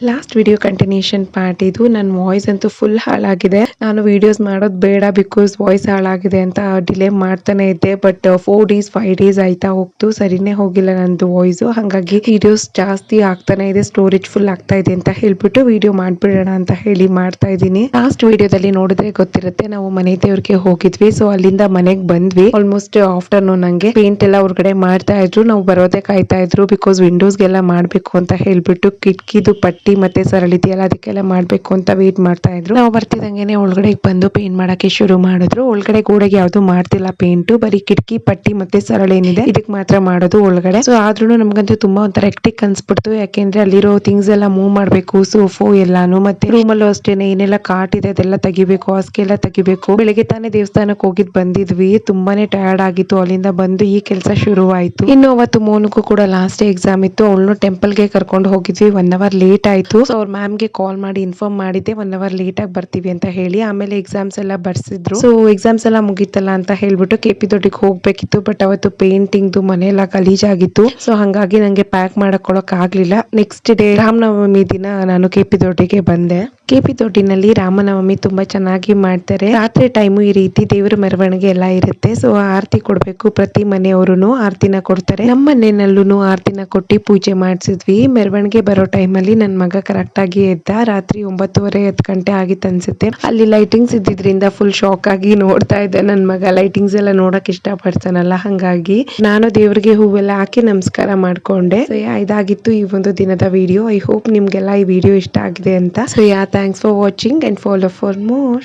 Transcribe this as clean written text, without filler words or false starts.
Last video continuation part ಇದು. ನನ್ನ voice ಅಂತೂ ಫುಲ್ ಹಾಳಾಗಿದೆ. ನಾನು ವಿಡಿಯೋಸ್ ಮಾಡೋದು ಬೇಡ ಬಿಕಾಸ್ ವಾಯ್ಸ್ ಹಾಳಾಗಿದೆ ಅಂತ ಡಿಲೇ ಮಾಡ್ತಾನೆ ಇದ್ದೆ. ಬಟ್ 4 ಡೇಸ್ 5 ಡೇಸ್ ಆಯ್ತಾ ಹೋಗ್ತು, ಸರಿನೇ ಹೋಗಿಲ್ಲ ನಂದು ವಾಯ್ಸ್. ಹಾಗಾಗಿ ವಿಡಿಯೋಸ್ ಜಾಸ್ತಿ ಆಗ್ತಾನೆ ಇದೆ, ಸ್ಟೋರೇಜ್ ಫುಲ್ ಆಗ್ತಾ ಇದೆ ಅಂತ ಹೇಳ್ಬಿಟ್ಟು ವಿಡಿಯೋ ಮಾಡ್ಬಿಡೋಣ ಅಂತ ಹೇಳಿ ಮಾಡ್ತಾ ಇದ್ದೀನಿ. ಲಾಸ್ಟ್ ವಿಡಿಯೋದಲ್ಲಿ ನೋಡಿದ್ರೆ ಗೊತ್ತಿರುತ್ತೆ, ನಾವು ಮನೆ ದೇವ್ರಿಗೆ ಹೋಗಿದ್ವಿ. ಸೊ ಅಲ್ಲಿಂದ ಮನೆಗೆ ಬಂದ್ವಿ. ಆಲ್ಮೋಸ್ಟ್ ಆಫ್ಟರ್ನೂನ್ ನಂಗೆ ಪೇಂಟ್ ಎಲ್ಲ ಹೊರಗಡೆ ಮಾಡ್ತಾ ಇದ್ರು. ನಾವು ಬರೋದೇ ಕಾಯ್ತಾ ಇದ್ರು ಬಿಕಾಸ್ ವಿಂಡೋಸ್ಗೆಲ್ಲ ಮಾಡ್ಬೇಕು ಅಂತ ಹೇಳ್ಬಿಟ್ಟು ಕಿಟಕಿದು ಪಟ್ಟಿ ಮತ್ತೆ ಸರಳಿದೆಯಲ್ಲ ಅದಕ್ಕೆಲ್ಲ ಮಾಡ್ಬೇಕು ಅಂತ ವೇಟ್ ಮಾಡ್ತಾ ಇದ್ರು. ನಾವು ಬರ್ತಿದಂಗೆನೆ ಒಳಗಡೆ ಬಂದು ಪೇಂಟ್ ಮಾಡಕ್ಕೆ ಶುರು ಮಾಡಿದ್ರು. ಒಳಗಡೆ ಗೋಡೆಗೆ ಯಾವ್ದು ಮಾಡ್ತಿಲ್ಲ ಪೇಂಟ್, ಬರೀ ಕಿಟಕಿ ಪಟ್ಟಿ ಮತ್ತೆ ಸರಳ ಏನಿದೆ ಇದಕ್ಕೆ ಮಾತ್ರ ಮಾಡೋದು ಒಳಗಡೆ. ಸೊ ಆದ್ರೂ ನಮ್ಗಂತೂ ತುಂಬಾ ಒಂಥರ ಹೆಕ್ಟಿಕ್ ಅನ್ಸ್ಬಿಡ್ತು. ಯಾಕೆಂದ್ರೆ ಅಲ್ಲಿರೋ ಥಿಂಗ್ಸ್ ಎಲ್ಲ ಮೂವ್ ಮಾಡ್ಬೇಕು, ಸೋಫು ಎಲ್ಲಾನು, ಮತ್ತೆ ರೂಮ್ ಅಲ್ಲೂ ಅಷ್ಟೇನೆ ಏನೆಲ್ಲ ಕಾಟ್ ಇದೆ ಅದೆಲ್ಲ ತೆಗಿಬೇಕು, ಹಾಸಿಗೆ ಎಲ್ಲ ತೆಗಿಬೇಕು. ಬೆಳಿಗ್ಗೆ ತಾನೇ ದೇವಸ್ಥಾನಕ್ಕೆ ಹೋಗಿದ್ ಬಂದಿದ್ವಿ, ತುಂಬಾನೇ ಟಯರ್ಡ್ ಆಗಿತ್ತು. ಅಲ್ಲಿಂದ ಬಂದು ಈ ಕೆಲಸ ಶುರುವಾಯ್ತು. ಇನ್ನು ಅವತ್ತು ಮೋನುಗೂ ಕೂಡ ಲಾಸ್ಟ್ ಎಕ್ಸಾಮ್ ಇತ್ತು. ಅವಳನ್ನು ಟೆಂಪಲ್ ಗೆ ಕರ್ಕೊಂಡು ಹೋಗಿದ್ವಿ. 1 ಅವರ್ ಲೇಟ್ ಆಯ್ತು. ಸೊ ಅವ್ರ ಮ್ಯಾಮ್ ಗೆ ಕಾಲ್ ಮಾಡಿ ಇನ್ಫಾರ್ಮ್ ಮಾಡಿದ್ದೆ 1 ಅವರ್ ಲೇಟ್ ಆಗಿ ಬರ್ತೀವಿ ಅಂತ ಹೇಳಿ. ಆಮೇಲೆ ಎಕ್ಸಾಮ್ಸ್ ಎಲ್ಲ ಬರ್ಸಿದ್ರು. ಸೊ ಎಕ್ಸಾಮ್ಸ್ ಎಲ್ಲ ಮುಗಿತಲ್ಲ ಅಂತ ಹೇಳ್ಬಿಟ್ಟು ಕೆಪಿ ದೊಡ್ಡಿಗೆ ಹೋಗ್ಬೇಕಿತ್ತು. ಬಟ್ ಅವತ್ತು ಪೇಂಟಿಂಗ್ ಮನೆಯೆಲ್ಲ ಗಲೀಜಾಗಿತ್ತು. ಸೊ ಹಂಗಾಗಿ ನಂಗೆ ಪ್ಯಾಕ್ ಮಾಡಕೊಳಕ್ ಆಗ್ಲಿಲ್ಲ. ನೆಕ್ಸ್ಟ್ ಡೇ ರಾಮನವಮಿ ದಿನ ನಾನು ಕೆಪಿ ದೊಡ್ಡಿಗೆ ಬಂದೆ. ಕೆಪಿ ದೊಡ್ಡಿನಲ್ಲಿ ರಾಮನವಮಿ ತುಂಬಾ ಚೆನ್ನಾಗಿ ಮಾಡ್ತಾರೆ. ರಾತ್ರಿ ಟೈಮು ಈ ರೀತಿ ದೇವರ ಮೆರವಣಿಗೆ ಎಲ್ಲ ಇರುತ್ತೆ. ಸೊ ಆರತಿ ಕೊಡ್ಬೇಕು, ಪ್ರತಿ ಮನೆಯವರು ಆರತಿನ ಕೊಡ್ತಾರೆ. ನಮ್ಮ ಮನೆಯಲ್ಲೂ ಆರತಿನ ಕೊಟ್ಟು ಪೂಜೆ ಮಾಡಿಸಿದ್ವಿ. ಮೆರವಣಿಗೆ ಬರೋ ಟೈಮಲ್ಲಿ ನನ್ನ ಮಗ ಕರೆಕ್ಟ್ ಆಗಿ ಎದ್ದ. ರಾತ್ರಿ 9:30 10 ಗಂಟೆ ಆಗಿತ್ತು ಅನ್ಸುತ್ತೆ. ಅಲ್ಲಿ ಲೈಟಿಂಗ್ಸ್ ಇದ್ದಿದ್ರಿಂದ ಫುಲ್ ಶಾಕ್ ಆಗಿ ನೋಡ್ತಾ ಇದ್ದೆ. ನನ್ನ ಮಗ ಲೈಟಿಂಗ್ಸ್ ಎಲ್ಲ ನೋಡಕ್ ಇಷ್ಟ ಪಡ್ತಾನಲ್ಲ, ಹಂಗಾಗಿ ನಾನು ದೇವ್ರಿಗೆ ಹೂವೆಲ್ಲ ಹಾಕಿ ನಮಸ್ಕಾರ ಮಾಡ್ಕೊಂಡೆ. ಸೊ ಇದಾಗಿತ್ತು ಈ ಒಂದು ದಿನದ ವಿಡಿಯೋ. ಐ ಹೋಪ್ ನಿಮ್ಗೆಲ್ಲ ಈ ವಿಡಿಯೋ ಇಷ್ಟ ಆಗಿದೆ ಅಂತ. So thanks for watching and follow for more.